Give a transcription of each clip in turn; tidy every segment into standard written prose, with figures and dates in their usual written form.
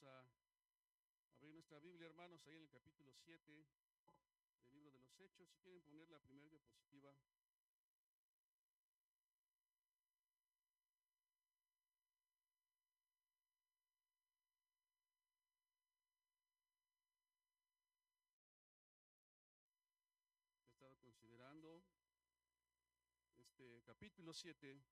Vamos a abrir nuestra Biblia, hermanos, ahí en el capítulo 7 del libro de los Hechos. Si quieren poner la primera diapositiva. He estado considerando este capítulo 7.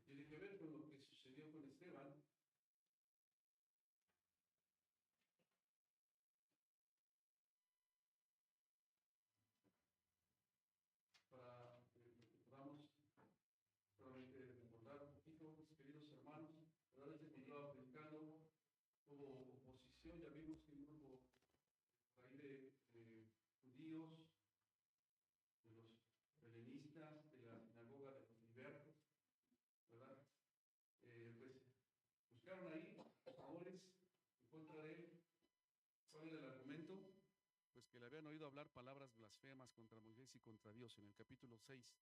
Tiene que ver con lo que sucedió con Esteban. Para que podamos solamente recordar un poquito, mis queridos hermanos, ¿verdad? Desde que estaba predicando, hubo oposición. Ya vimos que un grupo por ahí de judíos, de los helenistas, de la sinagoga de los libertos, ¿verdad? Pues buscaron ahí favores en contra de él. ¿Cuál era el argumento? Pues que le habían oído hablar palabras blasfemas contra Moisés y contra Dios. En el capítulo 6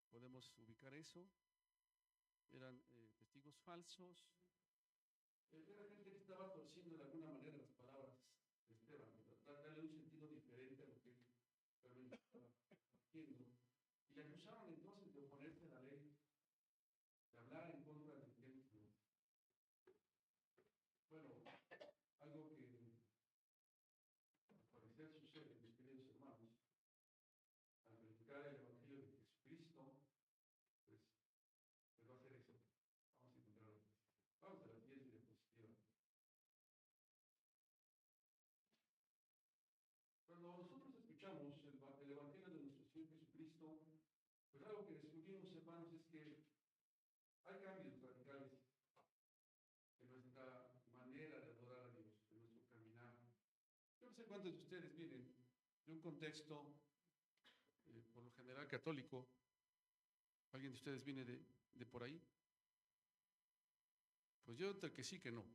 podemos ubicar eso. Eran testigos falsos. Era gente que estaba torciendo de alguna manera las palabras de Esteban, darle un sentido diferente a lo que él realmente estaba haciendo. Y le acusaron entonces de oponerse a la ley, de hablar en contra del templo. Bueno, algo que al parecer sucede, mis queridos hermanos, al predicar el Evangelio de Jesucristo, pues va a ser eso. Vamos a encontrarlo. Vamos a la siguiente diapositiva. Cuando nosotros escuchamos el Evangelio de nuestro Señor Jesucristo, pues algo que descubrimos, hermanos, es que hay cambios radicales en nuestra manera de adorar a Dios, en nuestro caminar. Yo no sé cuántos de ustedes vienen de un contexto, por lo general, católico. ¿Alguien de ustedes viene de por ahí? Pues yo entre que sí que no,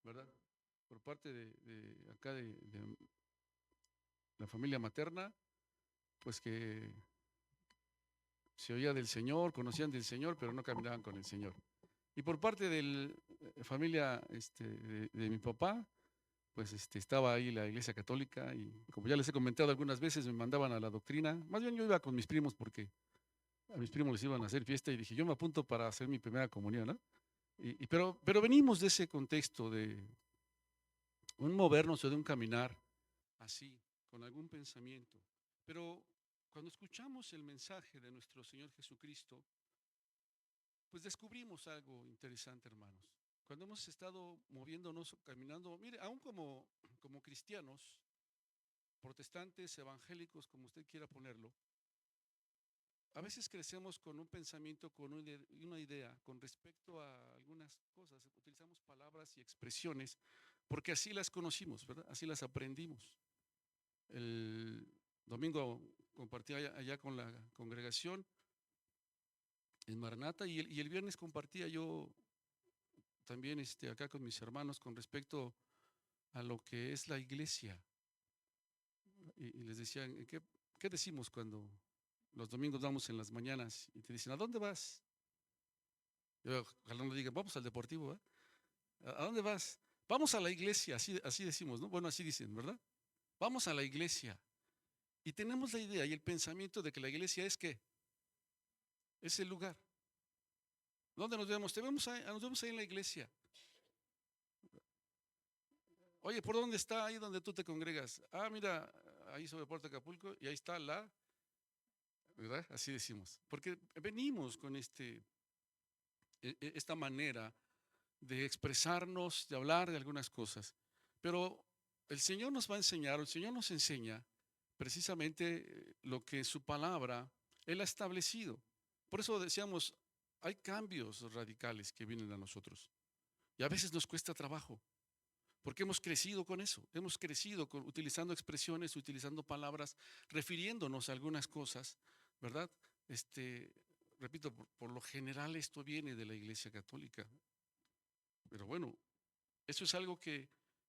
¿verdad? Por parte de acá de la familia materna, pues que se oía del Señor, conocían del Señor, pero no caminaban con el Señor. Y por parte de la familia de mi papá, pues estaba ahí la Iglesia Católica y como ya les he comentado algunas veces, me mandaban a la doctrina. Más bien yo iba con mis primos porque a mis primos les iban a hacer fiesta y dije, yo me apunto para hacer mi primera comunión, ¿no? Pero venimos de ese contexto de un movernos o de un caminar así, con algún pensamiento. Pero cuando escuchamos el mensaje de nuestro Señor Jesucristo, pues descubrimos algo interesante, hermanos. Cuando hemos estado moviéndonos, caminando, mire, aún como cristianos, protestantes, evangélicos, como usted quiera ponerlo, a veces crecemos con un pensamiento, con una idea con respecto a algunas cosas. Utilizamos palabras y expresiones porque así las conocimos, ¿verdad? Así las aprendimos. El domingo compartí allá con la congregación en Maranata y el viernes compartía yo también acá con mis hermanos con respecto a lo que es la iglesia. Y les decía, ¿qué decimos cuando los domingos vamos en las mañanas y te dicen, ¿a dónde vas? Yo, ojalá no digan, vamos al deportivo, ¿eh? ¿A dónde vas? Vamos a la iglesia, así decimos, ¿no? Bueno, así dicen, ¿verdad? Vamos a la iglesia. Y tenemos la idea y el pensamiento de que la iglesia es ¿qué? Es el lugar. ¿Dónde nos vemos? Nos vemos ahí en la iglesia. Oye, ¿por dónde está ahí donde tú te congregas? Ah, mira, ahí sobre Puerto Acapulco y ahí está ¿verdad? Así decimos. Porque venimos con esta manera de expresarnos, de hablar de algunas cosas. Pero el Señor nos va a enseñar, el Señor nos enseña precisamente lo que su palabra, Él ha establecido. Por eso decíamos, hay cambios radicales que vienen a nosotros. Y a veces nos cuesta trabajo, porque hemos crecido con eso. Hemos crecido utilizando expresiones, utilizando palabras, refiriéndonos a algunas cosas, ¿verdad? Repito, por lo general esto viene de la Iglesia Católica. Pero bueno, eso es algo que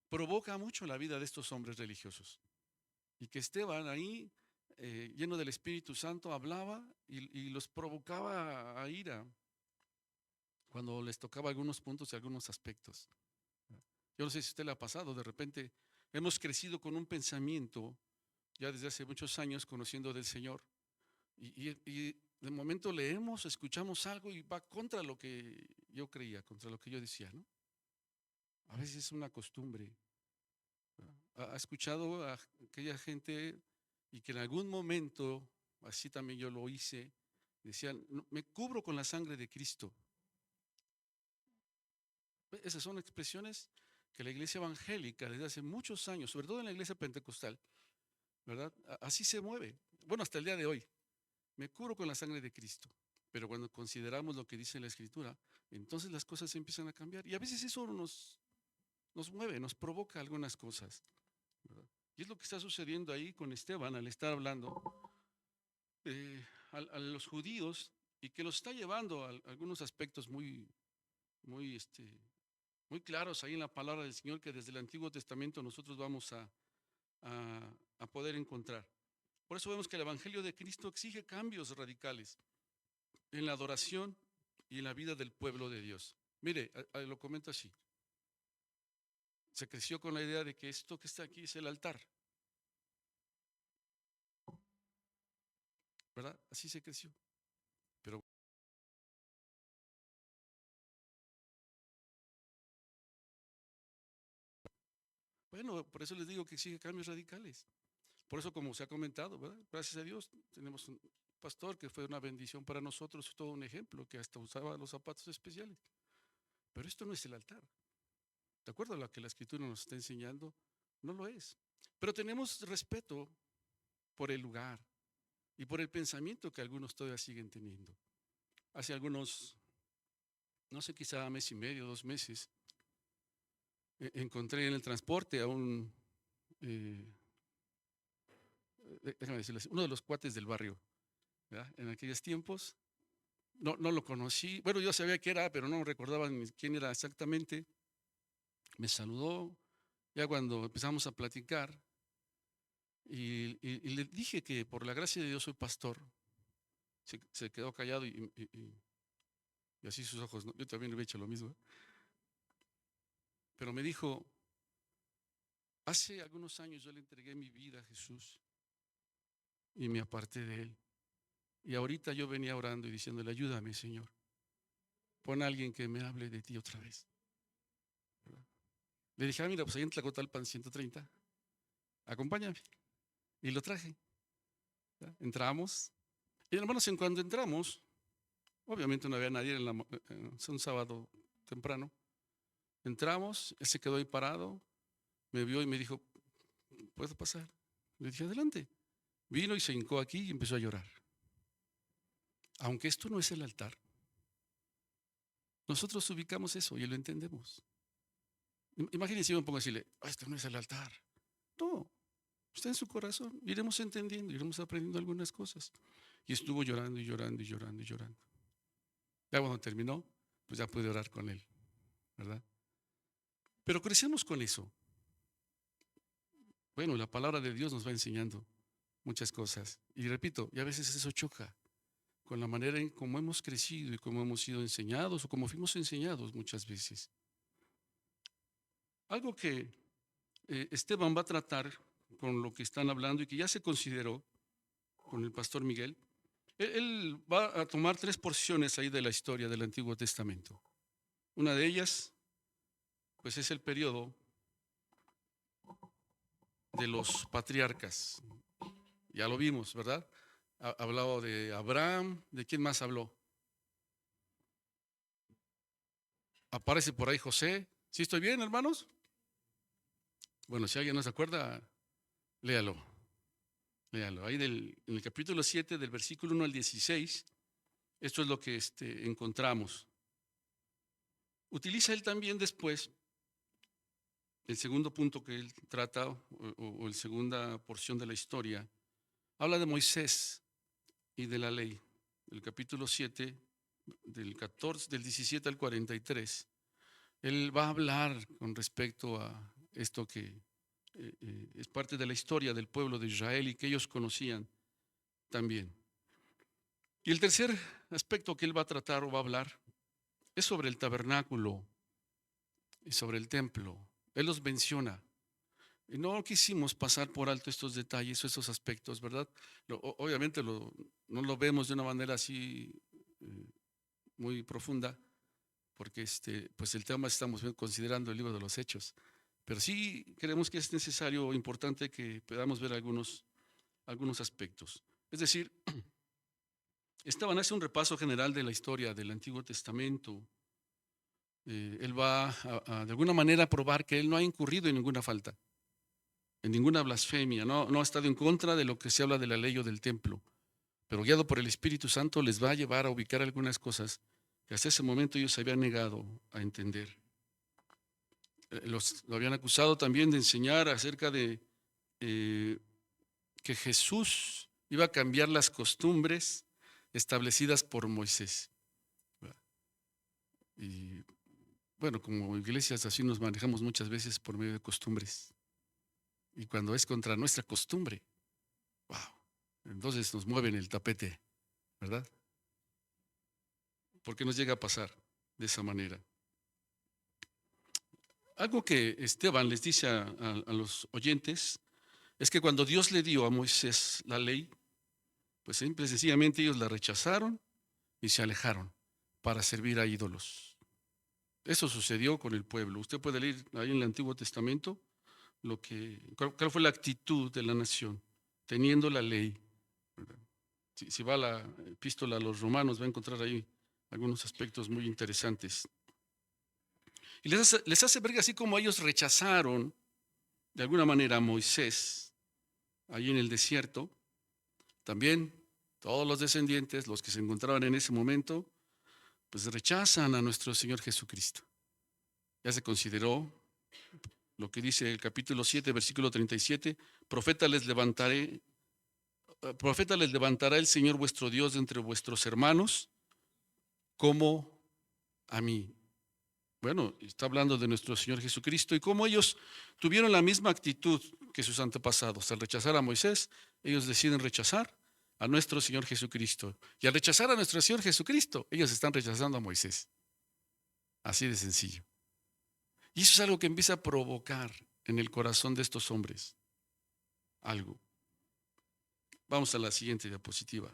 provoca mucho la vida de estos hombres religiosos. Y que Esteban ahí lleno del Espíritu Santo, hablaba y los provocaba a ira cuando les tocaba algunos puntos y algunos aspectos. Yo no sé si a usted le ha pasado, de repente hemos crecido con un pensamiento ya desde hace muchos años conociendo del Señor y de momento leemos, escuchamos algo y va contra lo que yo creía, contra lo que yo decía, ¿no? A veces es una costumbre. ¿Ha escuchado a aquella gente y que en algún momento, así también yo lo hice, decían, "No, me cubro con la sangre de Cristo"? Esas son expresiones que la iglesia evangélica desde hace muchos años, sobre todo en la iglesia pentecostal, ¿verdad? Así se mueve. Bueno, hasta el día de hoy. Me cubro con la sangre de Cristo. Pero cuando consideramos lo que dice la Escritura, entonces las cosas empiezan a cambiar. Y a veces eso nos mueve, nos provoca algunas cosas, ¿verdad? Y es lo que está sucediendo ahí con Esteban al estar hablando a los judíos y que los está llevando a algunos aspectos muy, muy claros ahí en la palabra del Señor que desde el Antiguo Testamento nosotros vamos a poder encontrar. Por eso vemos que el Evangelio de Cristo exige cambios radicales en la adoración y en la vida del pueblo de Dios. Mire, lo comento así. Se creció con la idea de que esto que está aquí es el altar, ¿verdad? Así se creció. Pero bueno, por eso les digo que exige cambios radicales. Por eso, como se ha comentado, ¿verdad? Gracias a Dios, tenemos un pastor que fue una bendición para nosotros, todo un ejemplo, que hasta usaba los zapatos especiales. Pero esto no es el altar. ¿De acuerdo a lo que la Escritura nos está enseñando? No lo es. Pero tenemos respeto por el lugar y por el pensamiento que algunos todavía siguen teniendo. Hace algunos, no sé, quizá mes y medio, 2 meses, encontré en el transporte a eh, déjame decirles, uno de los cuates del barrio, ¿verdad? En aquellos tiempos. No lo conocí. Bueno, yo sabía que era, pero no recordaba ni quién era exactamente. Me saludó, ya cuando empezamos a platicar, y le dije que por la gracia de Dios soy pastor. Se quedó callado y así sus ojos, ¿no? Yo también le he hecho lo mismo. Pero me dijo, hace algunos años yo le entregué mi vida a Jesús y me aparté de él. Y ahorita yo venía orando y diciéndole, ayúdame, Señor. Pon a alguien que me hable de ti otra vez, ¿verdad? Le dije, mira, pues ahí en Tlacotalpan 130, acompáñame. Y lo traje, ¿verdad? Entramos. Y hermanos, en cuando entramos, obviamente no había nadie, es un sábado temprano. Entramos, él se quedó ahí parado, me vio y me dijo, ¿puedo pasar? Le dije, adelante. Vino y se hincó aquí y empezó a llorar. Aunque esto no es el altar, nosotros ubicamos eso y lo entendemos. Imagínense, yo me pongo a decirle, esto no es el altar. No, está en su corazón. Iremos entendiendo, iremos aprendiendo algunas cosas. Y estuvo llorando y llorando y llorando y llorando. Ya cuando terminó, pues ya pude orar con él, ¿verdad? Pero crecemos con eso. Bueno, la palabra de Dios nos va enseñando muchas cosas. Y repito, y a veces eso choca con la manera en cómo hemos crecido y cómo hemos sido enseñados o cómo fuimos enseñados muchas veces. Algo que Esteban va a tratar con lo que están hablando y que ya se consideró con el pastor Miguel, él va a tomar 3 porciones ahí de la historia del Antiguo Testamento. Una de ellas, pues es el periodo de los patriarcas. Ya lo vimos, ¿verdad? Hablaba de Abraham. ¿De quién más habló? Aparece por ahí José. ¿Sí estoy bien, hermanos? Bueno, si alguien no se acuerda, léalo. Léalo. Ahí en el capítulo 7, del versículo 1 al 16, esto es lo que encontramos. Utiliza él también después el segundo punto que él trata, o la segunda porción de la historia. Habla de Moisés y de la ley. El capítulo 7, del 17 al 43. Él va a hablar con respecto a esto que es parte de la historia del pueblo de Israel y que ellos conocían también. Y el tercer aspecto que él va a tratar o va a hablar es sobre el tabernáculo y sobre el templo. Él los menciona. Y no quisimos pasar por alto estos detalles o estos aspectos, ¿verdad? Obviamente no lo vemos de una manera así muy profunda, porque pues el tema estamos considerando el libro de los Hechos. Pero sí creemos que es necesario o importante que podamos ver algunos aspectos. Es decir, Esteban hace un repaso general de la historia del Antiguo Testamento. Él va de alguna manera probar que él no ha incurrido en ninguna falta, en ninguna blasfemia, no ha estado en contra de lo que se habla de la ley o del templo, pero guiado por el Espíritu Santo les va a llevar a ubicar algunas cosas que hasta ese momento ellos se habían negado a entender. Lo habían acusado también de enseñar acerca de que Jesús iba a cambiar las costumbres establecidas por Moisés. Y bueno, como iglesias así nos manejamos muchas veces por medio de costumbres. Y cuando es contra nuestra costumbre, wow, entonces nos mueven el tapete, ¿verdad? ¿Por qué nos llega a pasar de esa manera? Algo que Esteban les dice a los oyentes es que cuando Dios le dio a Moisés la ley, pues simple y sencillamente ellos la rechazaron y se alejaron para servir a ídolos. Eso sucedió con el pueblo. Usted puede leer ahí en el Antiguo Testamento cuál fue la actitud de la nación, teniendo la ley. Si va a la epístola a los Romanos, va a encontrar ahí algunos aspectos muy interesantes. Y les hace ver que así como ellos rechazaron de alguna manera a Moisés allí en el desierto, también todos los descendientes, los que se encontraban en ese momento, pues rechazan a nuestro Señor Jesucristo. Ya se consideró lo que dice el capítulo 7, versículo 37, profeta les levantará el Señor vuestro Dios de entre vuestros hermanos, como a mí. Bueno, está hablando de nuestro Señor Jesucristo y cómo ellos tuvieron la misma actitud que sus antepasados. Al rechazar a Moisés, ellos deciden rechazar a nuestro Señor Jesucristo. Y al rechazar a nuestro Señor Jesucristo, ellos están rechazando a Moisés. Así de sencillo. Y eso es algo que empieza a provocar en el corazón de estos hombres algo. Vamos a la siguiente diapositiva.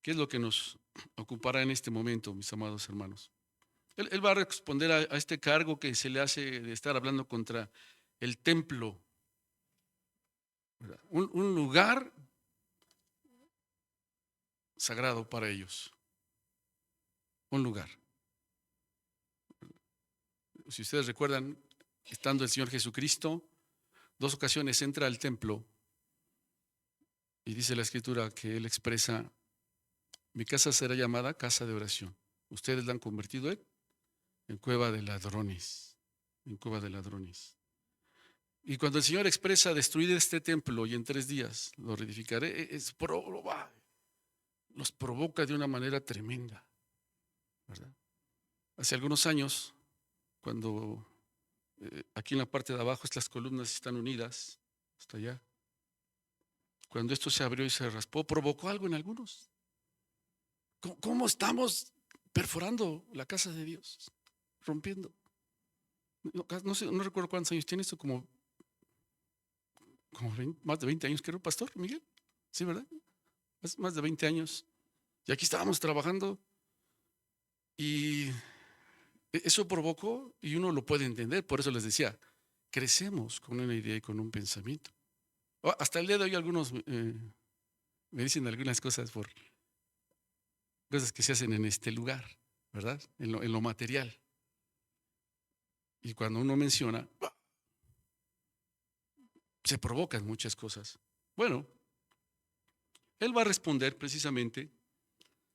¿Qué es lo que nos ocupará en este momento, mis amados hermanos? Él va a responder a este cargo que se le hace de estar hablando contra el templo. Un lugar sagrado para ellos. Un lugar. Si ustedes recuerdan, estando el Señor Jesucristo, 2 ocasiones entra al templo y dice la Escritura que Él expresa: mi casa será llamada casa de oración. Ustedes la han convertido en cueva de ladrones. En cueva de ladrones. Y cuando el Señor expresa destruir este templo y en 3 días lo reedificaré, los provoca de una manera tremenda, ¿verdad? Hace algunos años, cuando aquí en la parte de abajo estas columnas están unidas hasta allá, cuando esto se abrió y se raspó, provocó algo en algunos. ¿Cómo estamos perforando la casa de Dios? Rompiendo. No recuerdo cuántos años tiene esto, como más de 20 años, creo, Pastor Miguel. Sí, ¿verdad? Más de 20 años. Y aquí estábamos trabajando y eso provocó, y uno lo puede entender, por eso les decía, crecemos con una idea y con un pensamiento. Hasta el día de hoy algunos me dicen algunas cosas por cosas que se hacen en este lugar, ¿verdad? En lo material. Y cuando uno menciona, se provocan muchas cosas. Bueno, él va a responder precisamente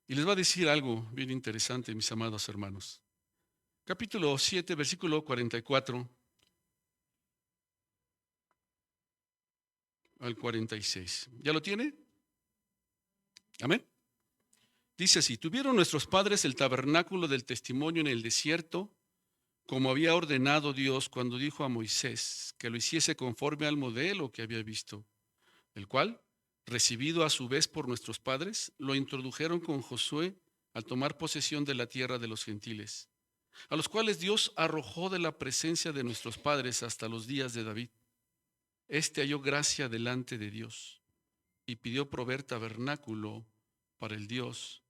y les va a decir algo bien interesante, mis amados hermanos. Capítulo 7, versículo 44 al 46. ¿Ya lo tiene? Amén. Dice así: tuvieron nuestros padres el tabernáculo del testimonio en el desierto, como había ordenado Dios cuando dijo a Moisés que lo hiciese conforme al modelo que había visto, el cual recibido a su vez por nuestros padres, lo introdujeron con Josué al tomar posesión de la tierra de los gentiles, a los cuales Dios arrojó de la presencia de nuestros padres hasta los días de David. Este halló gracia delante de Dios y pidió proveer tabernáculo para el Dios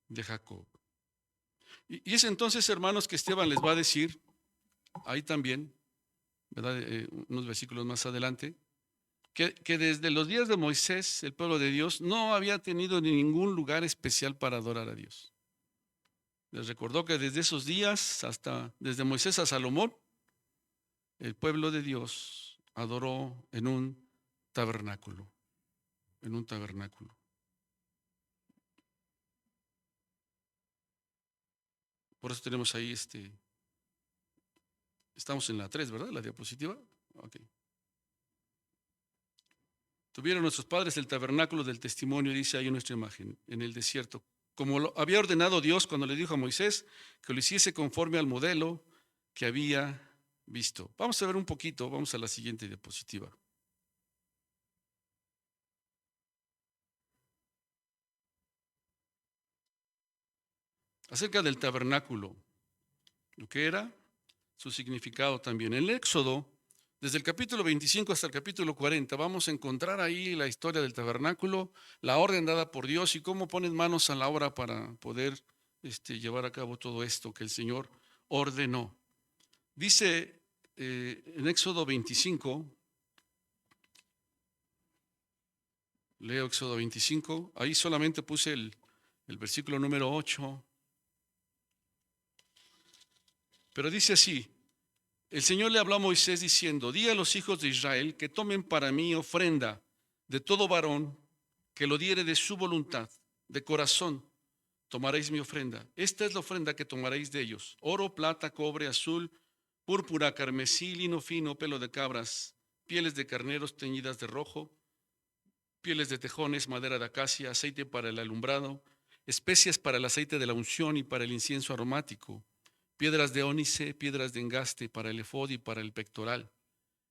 de Jacob. Y es entonces, hermanos, que Esteban les va a decir, ahí también, ¿verdad? Unos versículos más adelante, que desde los días de Moisés, el pueblo de Dios no había tenido ningún lugar especial para adorar a Dios. Les recordó que desde esos días, desde Moisés a Salomón, el pueblo de Dios adoró en un tabernáculo, en un tabernáculo. Por eso tenemos ahí estamos en la 3, ¿verdad? La diapositiva. Ok. Tuvieron nuestros padres el tabernáculo del testimonio, dice ahí en nuestra imagen, en el desierto, como lo había ordenado Dios cuando le dijo a Moisés que lo hiciese conforme al modelo que había visto. Vamos a ver un poquito, vamos a la siguiente diapositiva. Acerca del tabernáculo, lo que era, su significado también. En el Éxodo, desde el capítulo 25 hasta el capítulo 40, vamos a encontrar ahí la historia del tabernáculo, la orden dada por Dios y cómo ponen manos a la obra para poder llevar a cabo todo esto que el Señor ordenó. Dice en Éxodo 25, leo Éxodo 25, ahí solamente puse el versículo número 8, pero dice así: el Señor le habló a Moisés diciendo: di a los hijos de Israel que tomen para mí ofrenda de todo varón que lo diere de su voluntad, de corazón, tomaréis mi ofrenda. Esta es la ofrenda que tomaréis de ellos: oro, plata, cobre, azul, púrpura, carmesí, lino fino, pelo de cabras, pieles de carneros teñidas de rojo, pieles de tejones, madera de acacia, aceite para el alumbrado, especias para el aceite de la unción y para el incienso aromático, piedras de ónice, piedras de engaste para el efod y para el pectoral.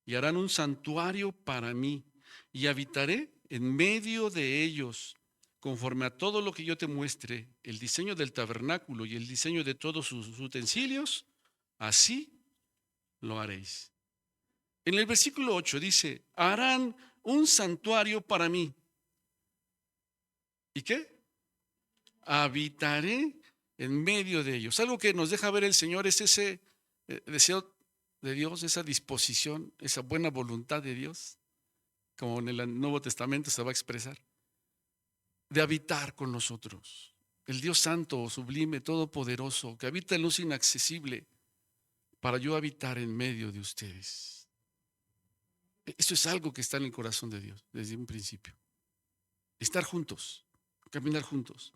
Y harán un santuario para mí, y habitaré en medio de ellos, conforme a todo lo que yo te muestre, el diseño del tabernáculo y el diseño de todos sus utensilios, así lo haréis. En el versículo 8 dice: harán un santuario para mí. ¿Y qué? Habitaré en medio de ellos. Algo que nos deja ver el Señor es ese deseo de Dios, esa disposición, esa buena voluntad de Dios, como en el Nuevo Testamento se va a expresar, de habitar con nosotros. El Dios santo, sublime, todopoderoso, que habita en luz inaccesible, para yo habitar en medio de ustedes. Eso es algo que está en el corazón de Dios desde un principio. Estar juntos, caminar juntos.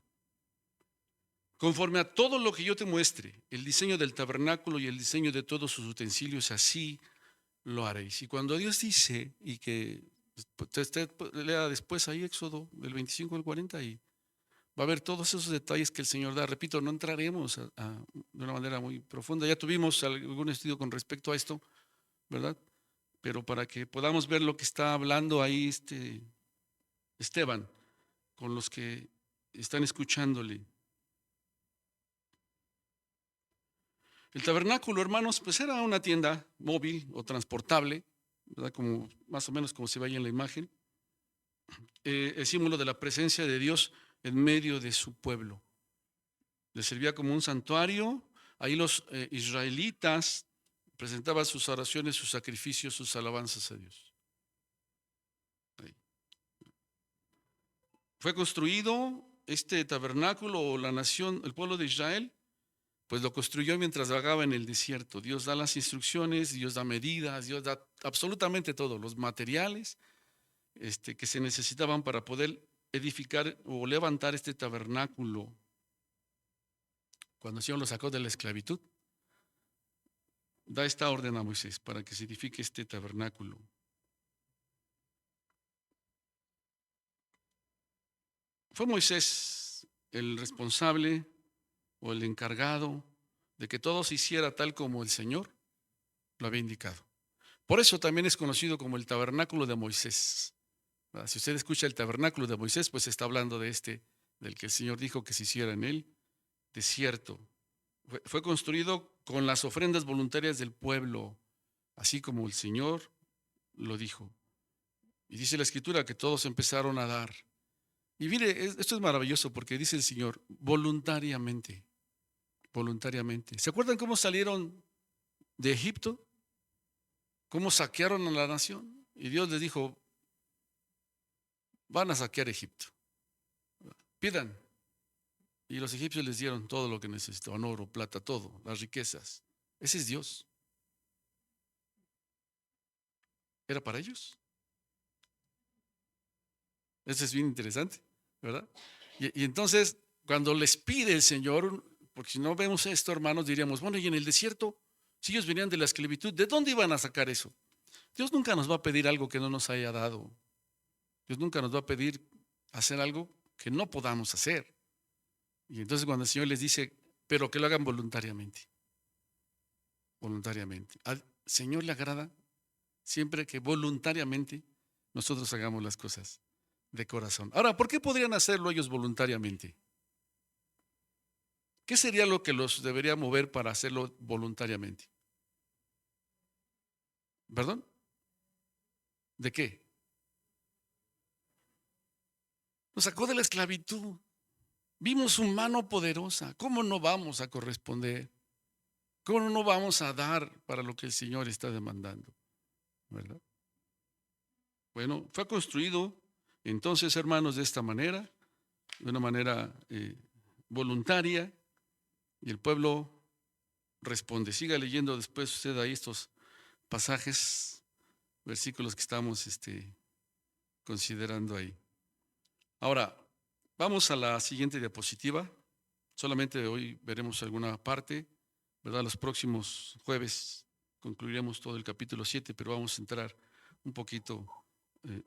Conforme a todo lo que yo te muestre, el diseño del tabernáculo y el diseño de todos sus utensilios, así lo haréis. Y cuando Dios dice, y que usted lea después ahí Éxodo del 25 al 40, y va a ver todos esos detalles que el Señor da. Repito, no entraremos de una manera muy profunda. Ya tuvimos algún estudio con respecto a esto, ¿verdad? Pero para que podamos ver lo que está hablando ahí Esteban con los que están escuchándole. El tabernáculo, hermanos, pues era una tienda móvil o transportable, ¿verdad? Como, más o menos como se ve ahí en la imagen, el símbolo de la presencia de Dios en medio de su pueblo. Le servía como un santuario. Ahí los israelitas presentaban sus oraciones, sus sacrificios, sus alabanzas a Dios. Ahí. Fue construido este tabernáculo, o la nación, el pueblo de Israel, pues lo construyó mientras vagaba en el desierto. Dios da las instrucciones, Dios da medidas, Dios da absolutamente todo, los materiales que se necesitaban para poder edificar o levantar este tabernáculo. Cuando el Señor lo sacó de la esclavitud, da esta orden a Moisés para que se edifique este tabernáculo. Fue Moisés el responsable o el encargado de que todo se hiciera tal como el Señor lo había indicado. Por eso también es conocido como el tabernáculo de Moisés, Si usted escucha el tabernáculo de Moisés, pues está hablando de del que el Señor dijo que se hiciera en él desierto. Fue construido con las ofrendas voluntarias del pueblo, así como el Señor lo dijo. Y dice la Escritura que todos empezaron a dar. Y mire, esto es maravilloso porque dice el Señor, voluntariamente, voluntariamente. ¿Se acuerdan cómo salieron de Egipto? ¿Cómo saquearon a la nación? Y Dios les dijo, van a saquear Egipto. Pidan. Y los egipcios les dieron todo lo que necesitaban, oro, plata, todo, las riquezas. Ese es Dios. ¿Era para ellos? Eso es bien interesante, ¿verdad? Y entonces, cuando les pide el Señor, porque si no vemos esto, hermanos, diríamos, bueno, y en el desierto, si ellos venían de la esclavitud, ¿de dónde iban a sacar eso? Dios nunca nos va a pedir algo que no nos haya dado. Dios nunca nos va a pedir hacer algo que no podamos hacer. Y entonces cuando el Señor les dice, pero que lo hagan voluntariamente. Voluntariamente. Al Señor le agrada siempre que voluntariamente nosotros hagamos las cosas de corazón. Ahora, ¿por qué podrían hacerlo ellos voluntariamente? ¿Qué sería lo que los debería mover para hacerlo voluntariamente? ¿Perdón? ¿De qué? Nos sacó de la esclavitud. Vimos su mano poderosa. ¿Cómo no vamos a corresponder? ¿Cómo no vamos a dar para lo que el Señor está demandando? ¿Verdad? Bueno, fue construido entonces, hermanos, de esta manera, de una manera voluntaria, y el pueblo responde. Siga leyendo después usted ahí estos pasajes, versículos que estamos considerando ahí. Ahora, vamos a la siguiente diapositiva. Solamente hoy veremos alguna parte, ¿verdad? Los próximos jueves concluiremos todo el capítulo 7, pero vamos a entrar un poquito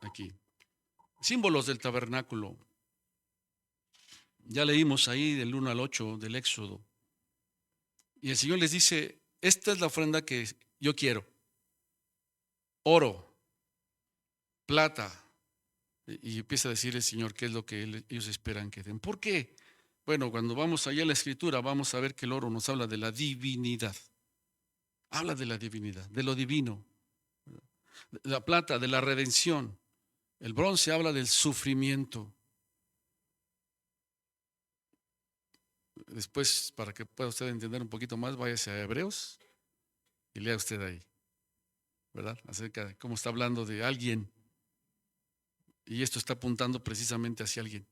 aquí. Símbolos del tabernáculo. Ya leímos ahí del 1 al 8 del Éxodo. Y el Señor les dice, esta es la ofrenda que yo quiero. Oro, plata. Y empieza a decir el Señor qué es lo que ellos esperan que den. ¿Por qué? Bueno, cuando vamos allá a la Escritura, vamos a ver que el oro nos habla de la divinidad. Habla de la divinidad, de lo divino. La plata, de la redención. El bronce habla del sufrimiento. Después, para que pueda usted entender un poquito más, váyase a Hebreos y lea usted ahí, ¿verdad? Acerca de cómo está hablando de alguien. Y esto está apuntando precisamente hacia alguien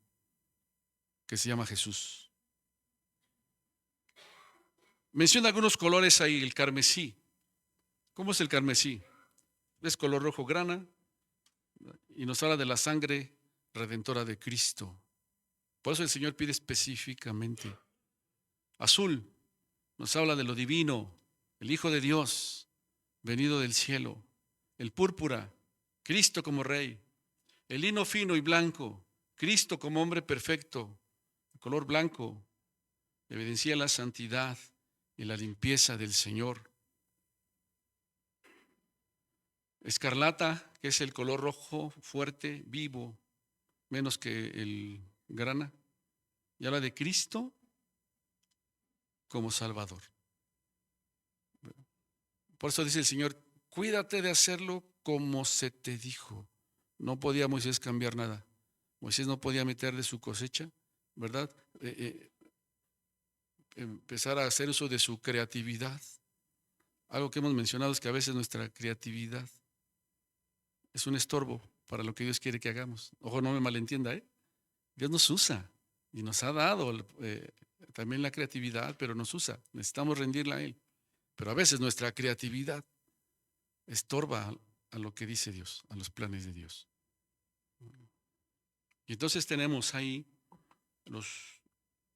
que se llama Jesús. Menciona algunos colores ahí, el carmesí. ¿Cómo es el carmesí? Es color rojo grana y nos habla de la sangre redentora de Cristo. Por eso el Señor pide específicamente. Azul nos habla de lo divino, el Hijo de Dios, venido del cielo. El púrpura, Cristo como Rey. El lino fino y blanco, Cristo como hombre perfecto. El color blanco evidencia la santidad y la limpieza del Señor. Escarlata, que es el color rojo fuerte, vivo, menos que el grana, y habla de Cristo como Salvador. Por eso dice el Señor, cuídate de hacerlo como se te dijo. No podía Moisés cambiar nada. Moisés no podía meter de su cosecha, ¿verdad? Empezar a hacer uso de su creatividad. Algo que hemos mencionado es que a veces nuestra creatividad es un estorbo para lo que Dios quiere que hagamos. Ojo, no me malentienda, ¿eh? Dios nos usa y nos ha dado también la creatividad, pero nos usa. Necesitamos rendirla a Él. Pero a veces nuestra creatividad estorba a lo que dice Dios, a los planes de Dios. Y entonces tenemos ahí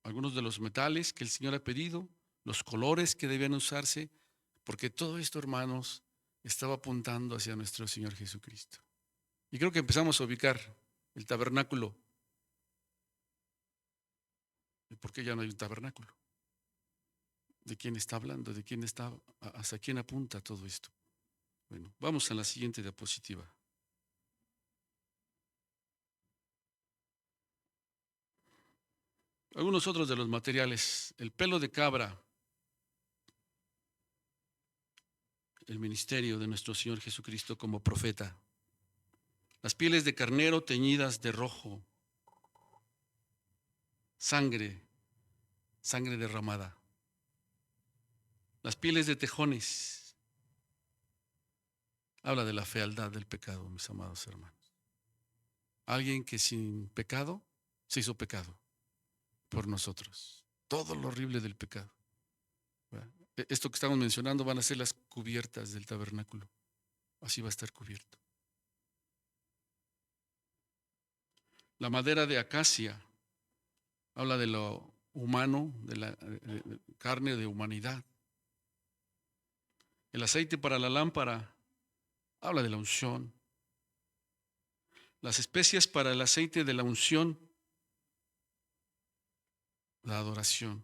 algunos de los metales que el Señor ha pedido, los colores que debían usarse, porque todo esto, hermanos, estaba apuntando hacia nuestro Señor Jesucristo. Y creo que empezamos a ubicar el tabernáculo. ¿Y por qué ya no hay un tabernáculo? ¿De quién está hablando? ¿De quién está? ¿Hacia quién apunta todo esto? Bueno, vamos a la siguiente diapositiva. Algunos otros de los materiales: el pelo de cabra, el ministerio de nuestro Señor Jesucristo como profeta; las pieles de carnero teñidas de rojo, sangre, sangre derramada; las pieles de tejones, habla de la fealdad del pecado, mis amados hermanos. Alguien que sin pecado se hizo pecado por nosotros. Todo lo horrible del pecado. Esto que estamos mencionando van a ser las cubiertas del tabernáculo. Así va a estar cubierto. La madera de acacia habla de lo humano, de la carne de humanidad. El aceite para la lámpara habla de la unción. Las especias para el aceite de la unción, la adoración.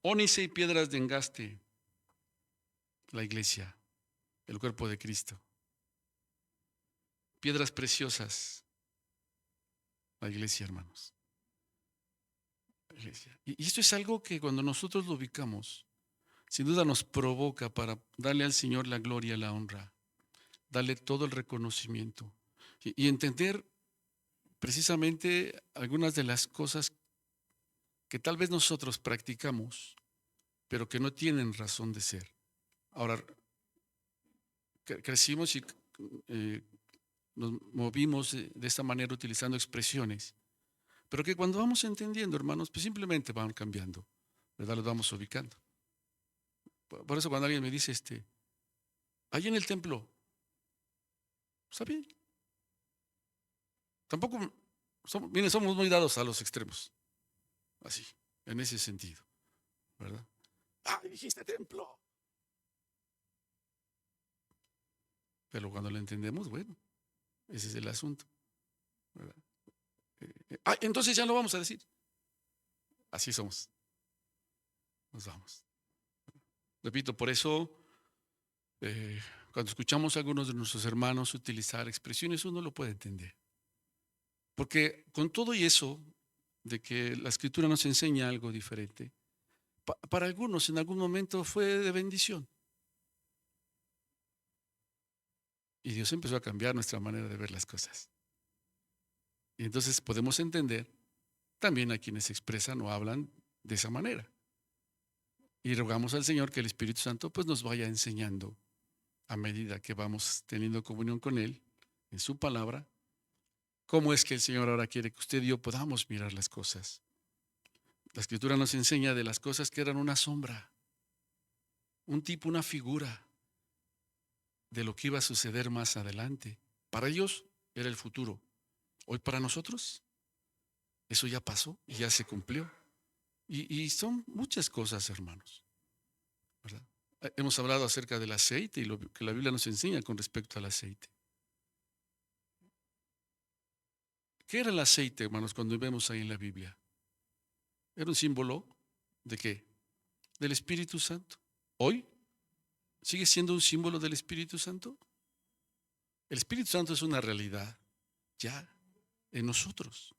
Ónice y piedras de engaste, la iglesia, el cuerpo de Cristo. Piedras preciosas, la iglesia, hermanos. La iglesia. Y esto es algo que cuando nosotros lo ubicamos, sin duda nos provoca para darle al Señor la gloria, la honra, darle todo el reconocimiento y entender precisamente algunas de las cosas que tal vez nosotros practicamos, pero que no tienen razón de ser. Ahora, crecimos y nos movimos de esta manera utilizando expresiones, pero que cuando vamos entendiendo, hermanos, pues simplemente van cambiando, ¿verdad? Los vamos ubicando. Por eso cuando alguien me dice, ahí en el templo, está bien. Tampoco, somos muy dados a los extremos, así, en ese sentido, ¿verdad? Dijiste templo. Pero cuando lo entendemos, bueno, ese es el asunto, ¿verdad? Entonces ya lo vamos a decir. Así somos. Nos vamos. Repito, por eso, cuando escuchamos a algunos de nuestros hermanos utilizar expresiones, uno lo puede entender. Porque con todo y eso, de que la Escritura nos enseña algo diferente, para algunos en algún momento fue de bendición. Y Dios empezó a cambiar nuestra manera de ver las cosas. Y entonces podemos entender también a quienes se expresan o hablan de esa manera. Y rogamos al Señor que el Espíritu Santo pues nos vaya enseñando a medida que vamos teniendo comunión con Él en su palabra, cómo es que el Señor ahora quiere que usted y yo podamos mirar las cosas. La Escritura nos enseña de las cosas que eran una sombra, un tipo, una figura de lo que iba a suceder más adelante. Para ellos era el futuro. Hoy para nosotros, eso ya pasó y ya se cumplió. Y son muchas cosas, hermanos, ¿verdad? Hemos hablado acerca del aceite y lo que la Biblia nos enseña con respecto al aceite. ¿Qué era el aceite, hermanos, cuando vemos ahí en la Biblia? Era un símbolo ¿de qué? Del Espíritu Santo. Hoy sigue siendo un símbolo del Espíritu Santo. El Espíritu Santo es una realidad ya en nosotros.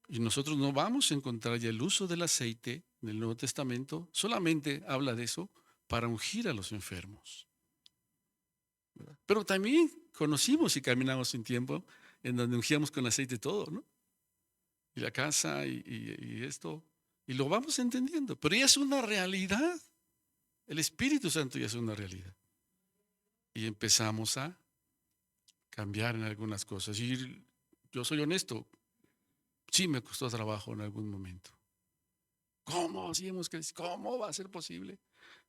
Y nosotros no vamos a encontrar ya el uso del aceite en el Nuevo Testamento, solamente habla de eso para ungir a los enfermos, ¿verdad? Pero también conocimos y caminamos un tiempo en donde ungíamos con aceite todo, ¿no? Y la casa y esto, y lo vamos entendiendo, pero ya es una realidad. El Espíritu Santo ya es una realidad. Y empezamos a cambiar en algunas cosas. Y yo soy honesto, sí me costó trabajo en algún momento. ¿Cómo? ¿Cómo va a ser posible?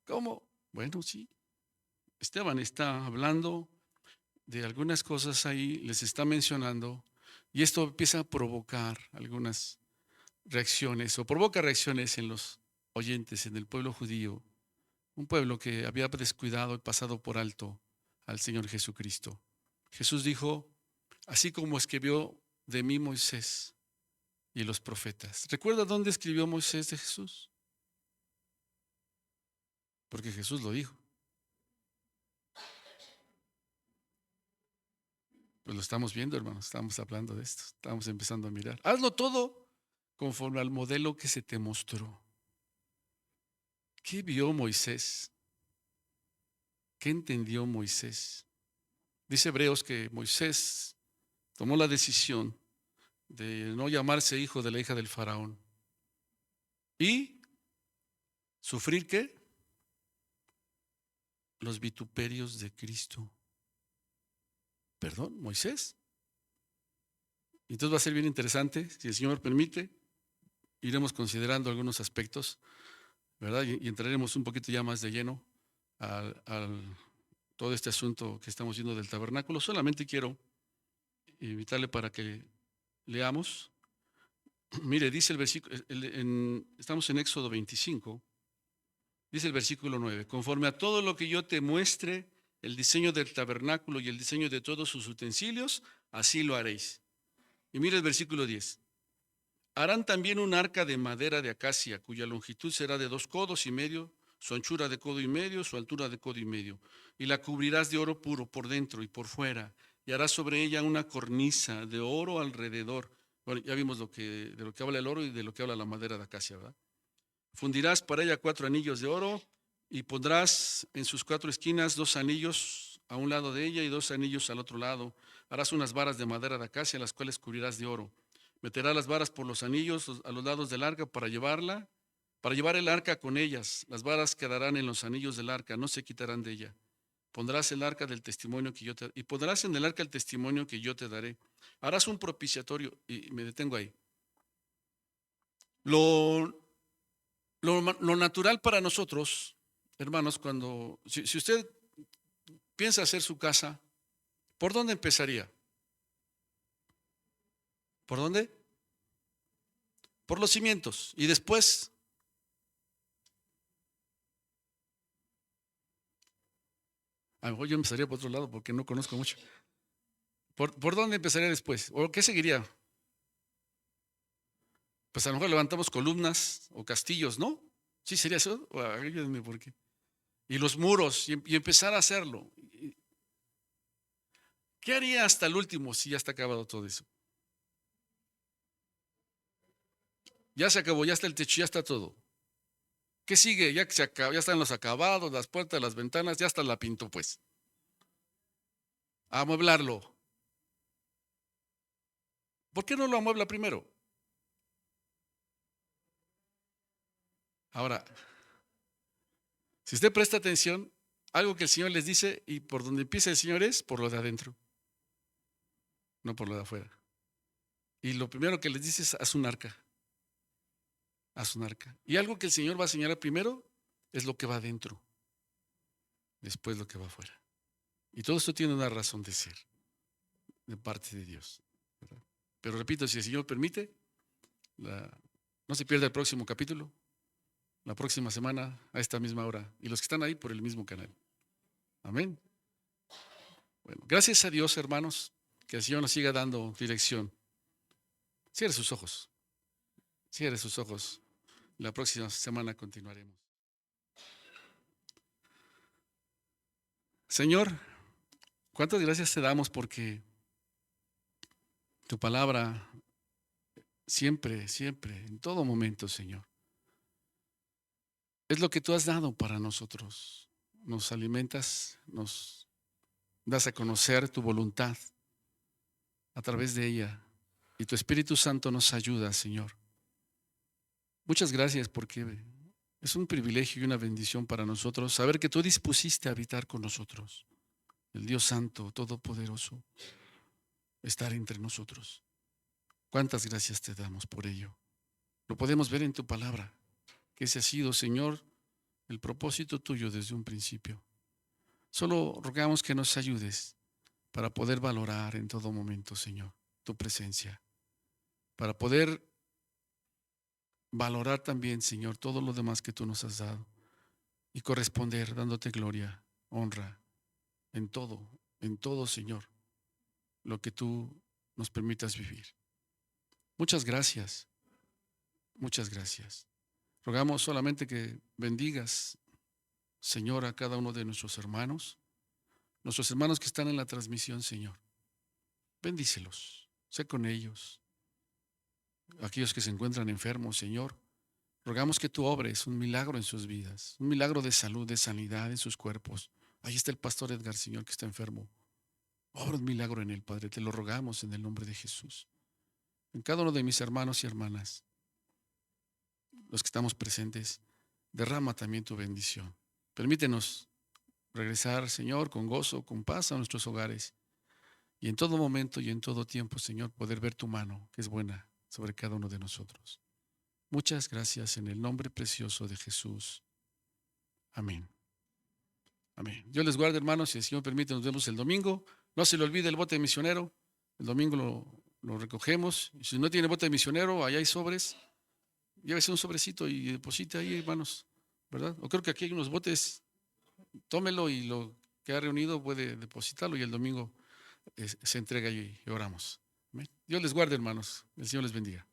¿Cómo? Bueno, sí. Esteban está hablando de algunas cosas ahí, les está mencionando, y esto empieza a provocar algunas reacciones, o provoca reacciones en los oyentes, en el pueblo judío, un pueblo que había descuidado y pasado por alto al Señor Jesucristo. Jesús dijo, así como escribió de mí Moisés y los profetas. ¿Recuerda dónde escribió Moisés de Jesús? Porque Jesús lo dijo. Pues lo estamos viendo, hermanos, estamos hablando de esto, estamos empezando a mirar. Hazlo todo conforme al modelo que se te mostró. ¿Qué vio Moisés? ¿Qué entendió Moisés? Dice Hebreos que Moisés tomó la decisión de no llamarse hijo de la hija del faraón y sufrir ¿qué? Los vituperios de Cristo. Perdón, Moisés. Entonces va a ser bien interesante, si el Señor permite, iremos considerando algunos aspectos, ¿verdad? Y entraremos un poquito ya más de lleno al todo este asunto que estamos viendo del tabernáculo. Solamente quiero invitarle para que leamos. Mire, dice el versículo, estamos en Éxodo 25, dice el versículo 9, conforme a todo lo que yo te muestre, el diseño del tabernáculo y el diseño de todos sus utensilios, así lo haréis. Y mire el versículo 10. Harán también un arca de madera de acacia, cuya longitud será de 2 codos y medio, su anchura de codo y medio, su altura de codo y medio. Y la cubrirás de oro puro por dentro y por fuera, y harás sobre ella una cornisa de oro alrededor. Bueno, ya vimos de lo que habla el oro y de lo que habla la madera de acacia, ¿verdad? Fundirás para ella 4 anillos de oro y pondrás en sus 4 esquinas 2 anillos a un lado de ella y 2 anillos al otro lado. Harás unas varas de madera de acacia, las cuales cubrirás de oro. Meterás las varas por los anillos a los lados del arca para llevar el arca con ellas. Las varas quedarán en los anillos del arca, no se quitarán de ella. Pondrás el arca del testimonio y pondrás en el arca el testimonio que yo te daré. Harás un propiciatorio, y me detengo ahí. Lo natural para nosotros, hermanos, si usted piensa hacer su casa, ¿por dónde empezaría? ¿Por dónde? Por los cimientos. Y después, a lo mejor yo empezaría por otro lado porque no conozco mucho. ¿Por dónde empezaría después? ¿O qué seguiría? Pues a lo mejor levantamos columnas o castillos, ¿no? ¿Sí sería eso? Ayúdenme, ¿por qué? Y los muros, y empezar a hacerlo. ¿Qué haría hasta el último si ya está acabado todo eso? Ya se acabó, ya está el techo, ya está todo. ¿Qué sigue? Ya que se acabó, ya están los acabados, las puertas, las ventanas, ya hasta la pintó, pues. A amueblarlo. ¿Por qué no lo amuebla primero? Ahora, si usted presta atención, algo que el Señor les dice, y por donde empieza el Señor es por lo de adentro, no por lo de afuera. Y lo primero que les dice es, haz un arca. Haz un arca. Y algo que el Señor va a señalar primero es lo que va adentro, después lo que va afuera. Y todo esto tiene una razón de ser, de parte de Dios, ¿verdad? Pero repito, si el Señor permite, no se pierda el próximo capítulo, la próxima semana a esta misma hora. Y los que están ahí por el mismo canal. Amén. Bueno, gracias a Dios, hermanos, que el Señor nos siga dando dirección. Cierre sus ojos. Cierre sus ojos. La próxima semana continuaremos. Señor, cuántas gracias te damos porque tu palabra siempre, siempre, en todo momento, Señor, es lo que tú has dado para nosotros. Nos alimentas, nos das a conocer tu voluntad a través de ella. Y tu Espíritu Santo nos ayuda, Señor. Muchas gracias porque es un privilegio y una bendición para nosotros saber que tú dispusiste a habitar con nosotros. El Dios Santo, Todopoderoso, estar entre nosotros. Cuántas gracias te damos por ello. Lo podemos ver en tu palabra, que ese ha sido, Señor, el propósito tuyo desde un principio. Solo rogamos que nos ayudes para poder valorar en todo momento, Señor, tu presencia, para poder valorar también, Señor, todo lo demás que tú nos has dado y corresponder dándote gloria, honra, en todo, Señor, lo que tú nos permitas vivir. Muchas gracias, muchas gracias. Rogamos solamente que bendigas, Señor, a cada uno de nuestros hermanos que están en la transmisión, Señor. Bendícelos, sé con ellos. aquellos que se encuentran enfermos, Señor. Rogamos que tú obres un milagro en sus vidas, un milagro de salud, de sanidad en sus cuerpos. Ahí está el pastor Edgar, Señor, que está enfermo. Obra un milagro en él, Padre, te lo rogamos en el nombre de Jesús. En cada uno de mis hermanos y hermanas, los que estamos presentes, derrama también tu bendición. Permítenos regresar, Señor, con gozo, con paz a nuestros hogares. Y en todo momento y en todo tiempo, Señor, poder ver tu mano, que es buena, sobre cada uno de nosotros. Muchas gracias en el nombre precioso de Jesús. Amén. Amén. Dios les guarde, hermanos, y si el Señor permite, nos vemos el domingo. No se le olvide el bote de misionero. El domingo lo recogemos. Y si no tiene bote de misionero, allá hay sobres. Llévese un sobrecito y deposite ahí, hermanos, ¿verdad? O creo que aquí hay unos botes. Tómelo y lo que ha reunido puede depositarlo y el domingo se entrega y oramos. Amén. Dios les guarde, hermanos. El Señor les bendiga.